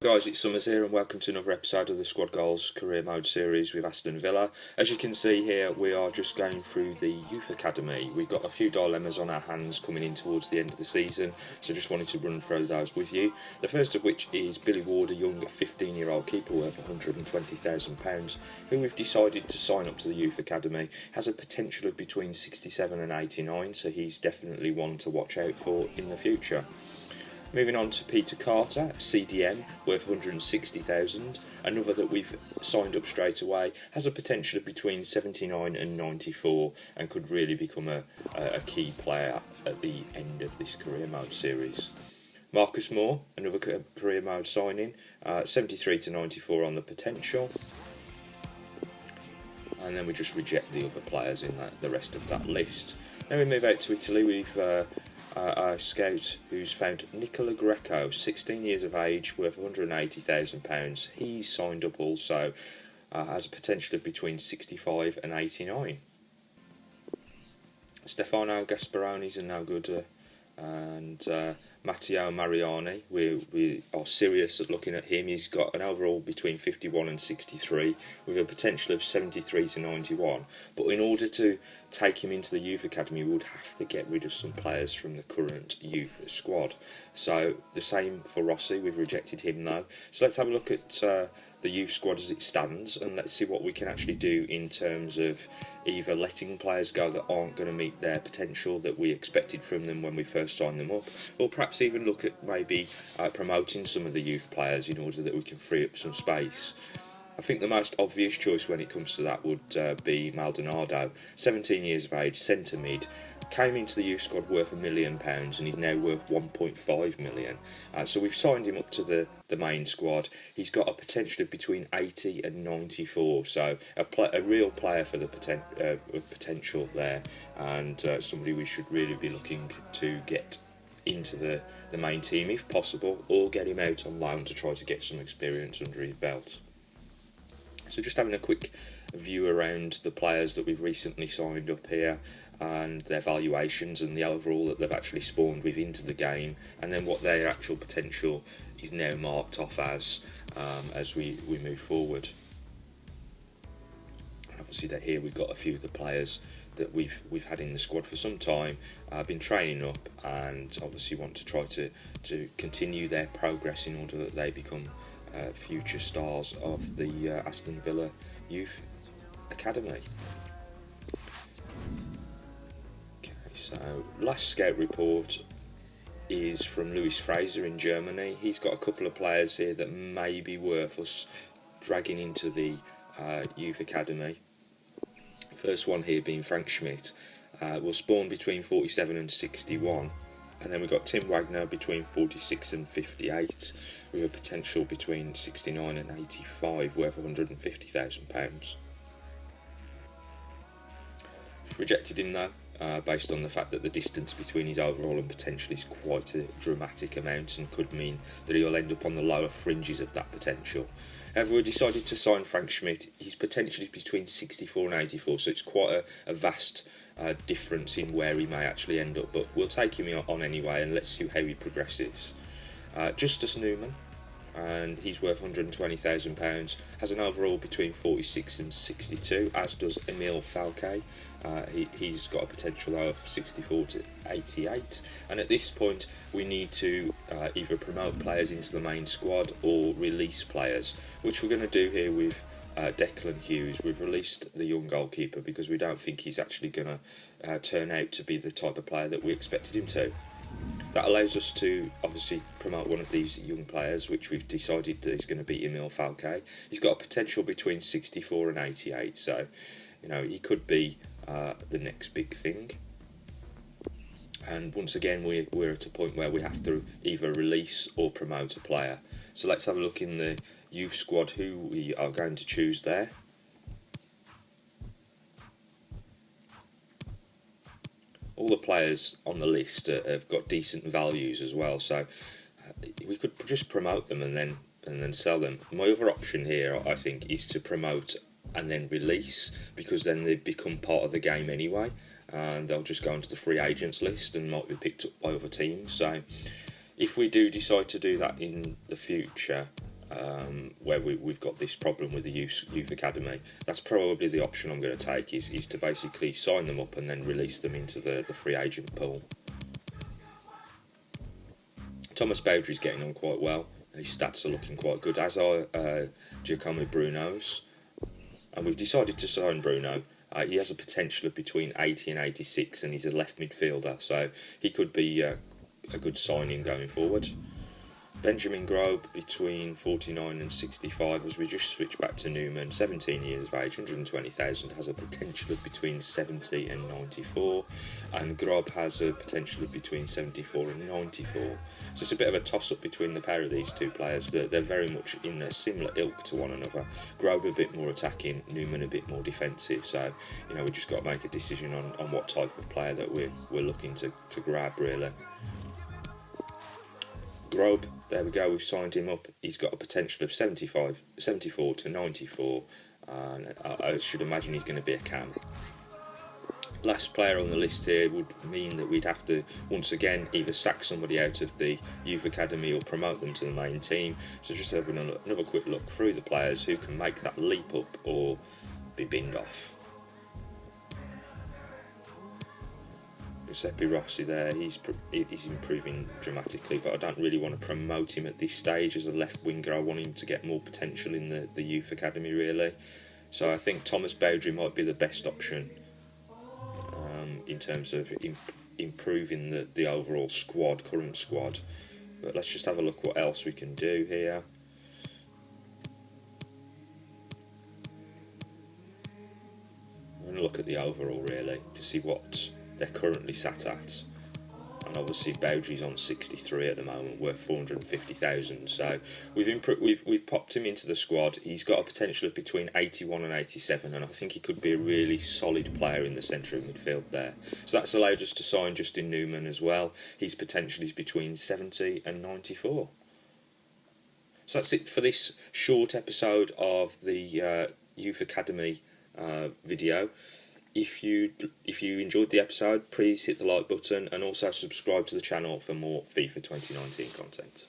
Guys, it's Summers here and welcome to another episode of the Squad Goals Career Mode series with Aston Villa. As you can see here, we are just going through the Youth Academy. We've got a few dilemmas on our hands coming in towards the end of the season, so just wanted to run through those with you. The first of which is Billy Ward, a young 15-year-old keeper worth £120,000, who we've decided to sign up to the Youth Academy. Has a potential of between 67 and 89, so he's definitely one to watch out for in the future. Moving on to Peter Carter, a CDM worth £160,000, another that we've signed up straight away, has a potential of between 79 and 94 and could really become a key player at the end of this career mode series. Marcus Moore, another career mode signing, 73 to 94 on the potential. And then we just reject the other players in the rest of that list. Then we move out to Italy. We've a scout who's found Nicola Greco, 16 years of age, worth £180,000. He's signed up also, has a potential of between 65 and 89. Stefano Gasparoni's a no good, and Matteo Mariani, we are serious at looking at him. He's got an overall between 51 and 63 with a potential of 73 to 91, but in order to take him into the youth academy we would have to get rid of some players from the current youth squad. So the same for Rossi, we've rejected him though. So let's have a look at the youth squad as it stands, and let's see what we can actually do in terms of either letting players go that aren't going to meet their potential that we expected from them when we first signed them up, or perhaps even look at maybe promoting some of the youth players in order that we can free up some space. I think the most obvious choice when it comes to that would be Maldonado, 17 years of age, centre mid, came into the youth squad worth £1 million and he's now worth 1.5 million. So we've signed him up to the main squad. He's got a potential of between 80 and 94, so a real player for the potential there, and somebody we should really be looking to get into the main team if possible, or get him out on loan to try to get some experience under his belt. So just having a quick view around the players that we've recently signed up here and their valuations and the overall that they've actually spawned with into the game, and then what their actual potential is now marked off as we move forward. And obviously that here we've got a few of the players that we've had in the squad for some time, been training up, and obviously want to try to continue their progress in order that they become future stars of the Aston Villa Youth Academy. Okay, so last scout report is from Lewis Fraser in Germany. He's got a couple of players here that may be worth us dragging into the Youth Academy. First one here being Frank Schmidt, will spawn between 47 and 61. And then we've got Tim Wagner between 46 and 58, with a potential between 69 and 85, worth £150,000. We've rejected him though, based on the fact that the distance between his overall and potential is quite a dramatic amount and could mean that he'll end up on the lower fringes of that potential. However, we decided to sign Frank Schmidt. He's potentially between 64 and 84, so it's quite a vast difference in where he may actually end up, but we'll take him on anyway and let's see how he progresses. Justice Newman, and he's worth £120,000, has an overall between 46 and 62, as does Emile Falque. He's got a potential of 64 to 88, and at this point we need to either promote players into the main squad or release players, which we're going to do here with Declan Hughes. We've released the young goalkeeper because we don't think he's actually going to turn out to be the type of player that we expected him to. That allows us to obviously promote one of these young players, which we've decided that is going to be Emile Falque. He's got a potential between 64 and 88, so he could be the next big thing. And once again we're at a point where we have to either release or promote a player. So let's have a look in the youth squad who we are going to choose there. All the players on the list have got decent values as well, so we could could just promote them and then sell them. My other option here, I think, is to promote and then release, because then they become part of the game anyway, and they'll just go onto the free agents list and might be picked up by other teams. So if we do decide to do that in the future, where we've got this problem with the youth academy, that's probably the option I'm going to take, is to basically sign them up and then release them into the free agent pool. Thomas Bowdry's getting on quite well. His stats are looking quite good, as are Giacomo Bruno's. And we've decided to sign Bruno. He has a potential of between 80 and 86, and he's a left midfielder, so he could be a good signing going forward. Benjamin Grobe between 49 and 65, as we just switch back to Newman, 17 years of age, 120,000, has a potential of between 70 and 94, and Grobe has a potential of between 74 and 94. So it's a bit of a toss-up between the pair of these two players. They're very much in a similar ilk to one another. Grobe a bit more attacking, Newman a bit more defensive, so we just got to make a decision on what type of player that we're looking to grab, really. Grobe, there we go, we've signed him up. He's got a potential of 74 to 94, and I should imagine he's going to be a cam. Last player on the list here would mean that we'd have to once again either sack somebody out of the youth academy or promote them to the main team. So just having another quick look through the players who can make that leap up or be binned off. Giuseppe Rossi there, he's improving dramatically, but I don't really want to promote him at this stage as a left winger. I want him to get more potential in the youth academy, really. So I think Thomas Bowdry might be the best option in terms of improving the overall current squad. But let's just have a look what else we can do here. I'm going to look at the overall, really, to see what they're currently sat at, and obviously Bowdry's on 63 at the moment, worth 450,000. So we've popped him into the squad. He's got a potential of between 81 and 87, and I think he could be a really solid player in the centre of midfield there. So that's allowed us to sign Justin Newman as well. His potential is between 70 and 94. So that's it for this short episode of the Youth Academy video. If you enjoyed the episode, please hit the like button and also subscribe to the channel for more FIFA 2019 content.